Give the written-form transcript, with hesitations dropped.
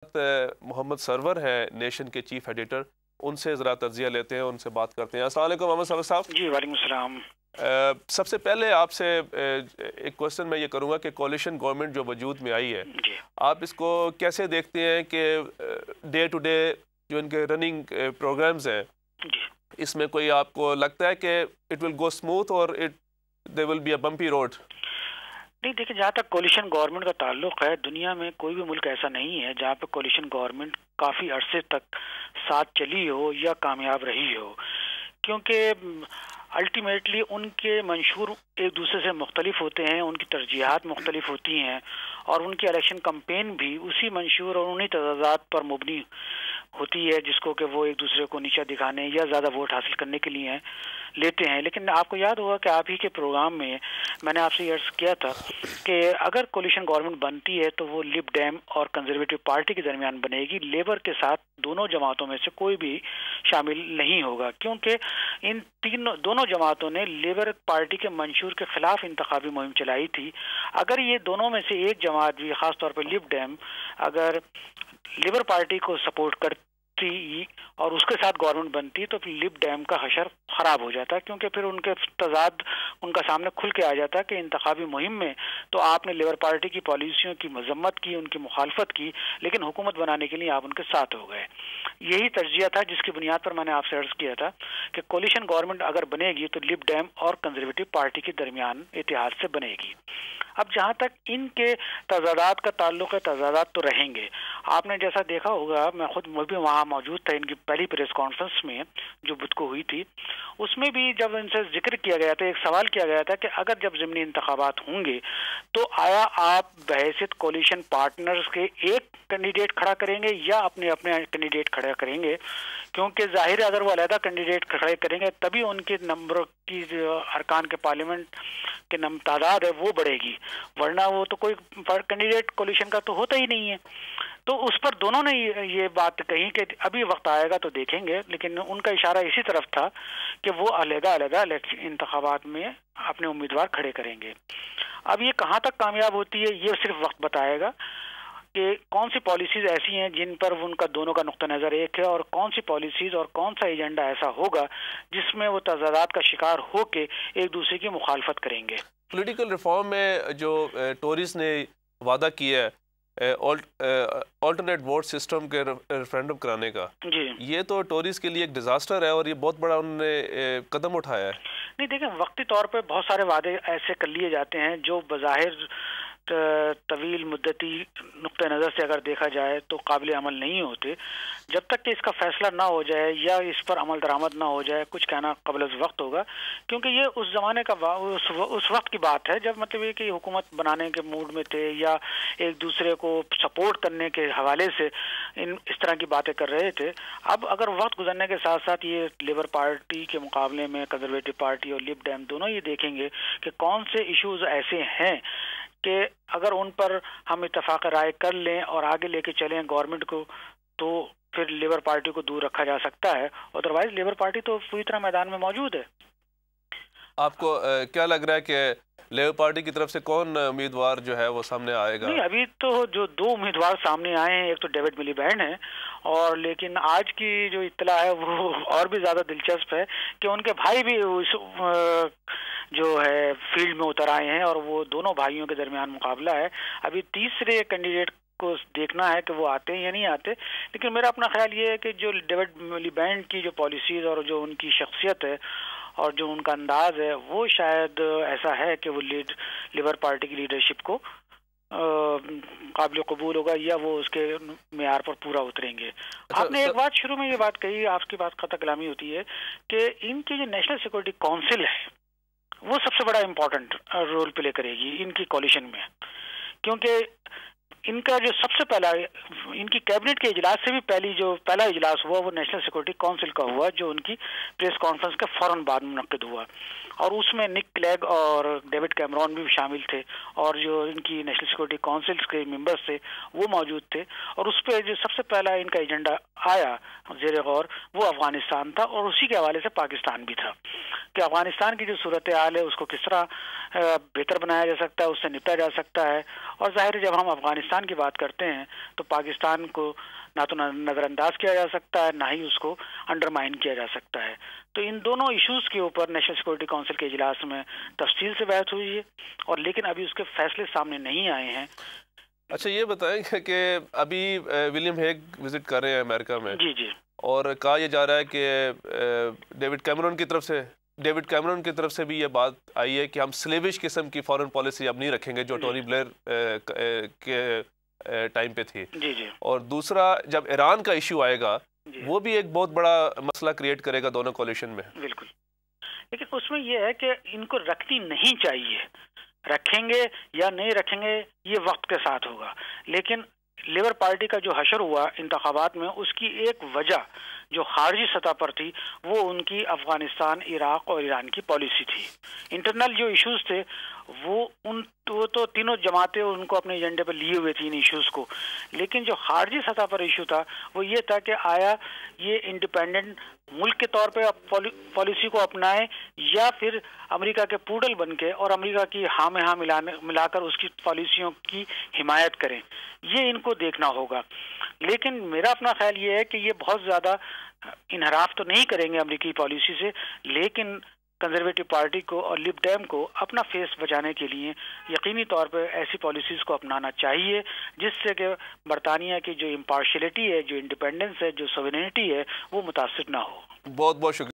Mohammad server हैं nation के chief editor, उनसे ज़रा तज्जिया लेते हैं, उनसे बात करते हैं। अस्सलाम वालेकुम मोहम्मद सरवर साहब। जी वालेकुम सलाम। सबसे पहले आपसे एक क्वेश्चन मैं ये करूँगा कि कोalition गवर्नमेंट जो वजूद में आई है, जी आप इसको कैसे देखते हैं कि डे टू डे जो इनके रनिंग प्रोग्राम्स हैं, जी इसमें कोई आपको लगता है कि इट विल गो स्मूथ और they will be a bumpy road? नहीं, देखिए, जहाँ तक कोलिशन गवर्नमेंट का ताल्लुक है, दुनिया में कोई भी मुल्क ऐसा नहीं है जहाँ पे कोलिशन गवर्नमेंट काफ़ी अरसे तक साथ चली हो या कामयाब रही हो, क्योंकि अल्टीमेटली उनके मंशूर एक दूसरे से मुख्तलिफ होते हैं, उनकी तरजीहात मुख्तलिफ होती हैं और उनकी इलेक्शन कैंपेन भी उसी मंशूर और उन्हीं तजादात पर मुबनी होती है जिसको कि वो एक दूसरे को नीचा दिखाने या ज़्यादा वोट हासिल करने के लिए लेते हैं। लेकिन आपको याद होगा कि आप ही के प्रोग्राम में मैंने आपसे ये अर्ज़ किया था कि अगर कोलिशन गवर्नमेंट बनती है तो वो लिब डेम और कंजर्वेटिव पार्टी के दरमियान बनेगी, लेबर के साथ दोनों जमातों में से कोई भी शामिल नहीं होगा, क्योंकि इन दोनों जमातों ने लेबर पार्टी के मंशूर के खिलाफ इंतखाबी मुहिम चलाई थी। अगर ये दोनों में से एक जमात भी, ख़ास तौर पर लिब डेम, अगर लेबर पार्टी को सपोर्ट करती और उसके साथ गवर्नमेंट बनती तो फिर लिब डेम का हशर ख़राब हो जाता, क्योंकि फिर उनके तजाद उनका सामने खुल के आ जाता कि इंतखाबी मुहिम में तो आपने लेबर पार्टी की पॉलिसियों की मजम्मत की, उनकी मुखालफत की, लेकिन हुकूमत बनाने के लिए आप उनके साथ हो गए। यही तर्जिया था जिसकी बुनियाद पर मैंने आपसे अर्ज़ किया था कि कोलिशन गवर्नमेंट अगर बनेगी तो लिब डेम और कंजर्वेटिव पार्टी के दरमियान इतिहाद से बनेगी। अब जहाँ तक इनके तजादात का ताल्लुक है, तजादात तो रहेंगे। आपने जैसा देखा होगा, मैं भी वहाँ मौजूद था इनकी पहली प्रेस कॉन्फ्रेंस में जो बुध को हुई थी, उसमें भी जब इनसे जिक्र किया गया था, एक सवाल किया गया था कि अगर जब ज़िमनी इंतखाबात होंगे तो आया आप बहैसियत कोलिशन पार्टनर्स के एक कैंडिडेट खड़ा करेंगे या अपने अपने कैंडिडेट खड़ा करेंगे, क्योंकि जाहिर है अगर वो अलहदा कैंडिडेट खड़े करेंगे तभी उनके नंबर की जो अरकान के पार्लियामेंट के तादाद है वो बढ़ेगी, वरना वो तो कोई कैंडिडेट कोलिशन का तो होता ही नहीं है। तो उस पर दोनों ने ये बात कही कि अभी वक्त आएगा तो देखेंगे, लेकिन उनका इशारा इसी तरफ था कि वो अलग-अलग इंतखाबात में अपने उम्मीदवार खड़े करेंगे। अब ये कहाँ तक कामयाब होती है ये सिर्फ वक्त बताएगा कि कौन सी पॉलिसीज़ ऐसी हैं जिन पर उनका दोनों का नुक्ता नज़र एक है और कौन सी पॉलिसीज़ और कौन सा एजेंडा ऐसा होगा जिसमें वो तजादात का शिकार होके एक दूसरे की मुखालफत करेंगे। पॉलिटिकल रिफॉर्म में जो टोरीज ने वादा किया है ऑल्टरनेट वोट सिस्टम के रेफरेंडम कराने का, जी, ये तो टोरीज के लिए एक डिजास्टर है और ये बहुत बड़ा उन्होंने कदम उठाया है। नहीं, देखें, वक्ती तौर पे बहुत सारे वादे ऐसे कर लिए जाते हैं जो बज़ाहिर तवील मुद्दती नुक्ते नज़र से अगर देखा जाए तो काबिल अमल नहीं होते। जब तक कि इसका फैसला ना हो जाए या इस पर अमल दरामद ना हो जाए, कुछ कहना कबल वक्त होगा, क्योंकि ये उस ज़माने का उस वक्त की बात है जब मतलब ये कि हुकूमत बनाने के मूड में थे या एक दूसरे को सपोर्ट करने के हवाले से इस तरह की बातें कर रहे थे। अब अगर वक्त गुजरने के साथ साथ ये लेबर पार्टी के मुकाबले में कंजर्वेटिव पार्टी और लिब डेम दोनों ये देखेंगे कि कौन से इशूज़ ऐसे हैं कि अगर उन पर हम इत्तफाक राय कर लें और आगे लेके चलें गवर्नमेंट को, तो फिर लेबर पार्टी को दूर रखा जा सकता है। अदरवाइज लेबर पार्टी तो पूरी तरह मैदान में मौजूद है। आपको क्या लग रहा है कि लेबर पार्टी की तरफ से कौन उम्मीदवार जो है वो सामने आएगा? नहीं, अभी तो जो दो उम्मीदवार सामने आए हैं, एक तो डेविड मिलीबैंड है, और लेकिन आज की जो इत्तला है वो और भी ज़्यादा दिलचस्प है कि उनके भाई भी उस जो है फील्ड में उतर आए हैं और वो दोनों भाइयों के दरमियान मुकाबला है। अभी तीसरे कैंडिडेट को देखना है कि वो आते हैं या नहीं आते, लेकिन मेरा अपना ख्याल ये है कि जो डेविड मिलीबैंड की जो पॉलिसीज़ और जो उनकी शख्सियत है और जो उनका अंदाज है वो शायद ऐसा है कि वो लेबर पार्टी की लीडरशिप को काबिल कबूल होगा या वो उसके मेयार पर पूरा उतरेंगे। आपने एक बात शुरू में ये बात कही, आपकी बात खता कलामी होती है कि इनकी जो नेशनल सिक्योरिटी काउंसिल है वो सबसे बड़ा इम्पोर्टेंट रोल प्ले करेगी इनकी कोलिशन में, क्योंकि इनका जो सबसे पहला इनकी कैबिनेट के इजलास से भी पहला इजलास हुआ वो नेशनल सिक्योरिटी काउंसिल का हुआ, जो उनकी प्रेस कॉन्फ्रेंस के फ़ौरन बाद मुनक्किद हुआ, और उसमें निक क्लेग और डेविड कैमरॉन भी शामिल थे और जो इनकी नेशनल सिक्योरिटी काउंसिल के मेंबर्स थे वो मौजूद थे। और उस पर जो सबसे पहला इनका एजेंडा آیا زیر غور وہ افغانستان تھا، اور اسی کے حوالے سے پاکستان بھی تھا کہ افغانستان کی جو صورتحال ہے اس کو کس طرح بہتر بنایا جا سکتا ہے، اس سے نپٹا جا سکتا ہے. اور ظاہر ہے جب ہم افغانستان کی بات کرتے ہیں تو پاکستان کو نہ تو نظر انداز کیا جا سکتا ہے، نہ ہی اس کو انڈرمائن کیا جا سکتا ہے. تو ان دونوں ایشوز کے اوپر نیشنل سیکورٹی کونسل کے اجلاس میں تفصیل سے بحث ہوئی ہے، اور لیکن ابھی اس کے فیصلے سامنے نہیں آئے ہیں. اچھا یہ بتائیں کہ ابھی ولیم ہیگ وزٹ کر رہے ہیں امریکہ میں، جی جی، اور کہا یہ جا رہا ہے کہ ڈیوڈ کیمرون کی طرف سے بھی یہ بات آئی ہے کہ ہم سلیوش قسم کی فارن پالیسی اب نہیں رکھیں گے جو ٹونی بلیئر کے ٹائم پہ تھی. جی جی. اور دوسرا جب ایران کا ایشو آئے گا جی. وہ بھی ایک بہت بڑا مسئلہ کریٹ کرے گا دونوں کولیشن میں. بالکل، لیکن اس میں یہ ہے کہ ان کو رکھنی نہیں چاہیے. رکھیں گے یا نہیں رکھیں گے یہ وقت کے ساتھ ہوگا، لیکن لیبر پارٹی کا جو حشر ہوا انتخابات میں اس کی ایک وجہ جو خارجی سطح پر تھی وہ ان کی افغانستان، عراق اور ایران کی پالیسی تھی. انٹرنل جو ایشوز تھے وہ تو تینوں جماعتیں ان کو اپنے ایجنڈے پر لیے ہوئے تھے ان ایشوز کو، لیکن جو خارجی سطح پر ایشو تھا وہ یہ تھا کہ آیا یہ انڈیپینڈنٹ ملک کے طور پہ پالیسی کو اپنائیں یا پھر امریکہ کے پوڈل بن کے اور امریکہ کی ہاں میں ہاں ملا کر اس کی پالیسیوں کی حمایت کریں. یہ ان کو دیکھنا ہوگا. لیکن میرا اپنا خیال یہ ہے کہ یہ بہت زیادہ انحراف تو نہیں کریں گے امریکی پالیسی سے، لیکن کنزرویٹو پارٹی کو اور لب ڈیم کو اپنا فیس بچانے کے لیے یقینی طور پہ ایسی پالیسیز کو اپنانا چاہیے جس سے کہ برطانیہ کی جو امپارشلٹی ہے، جو انڈیپینڈنس ہے، جو سوورینٹی ہے وہ متاثر نہ ہو. بہت بہت شکریہ.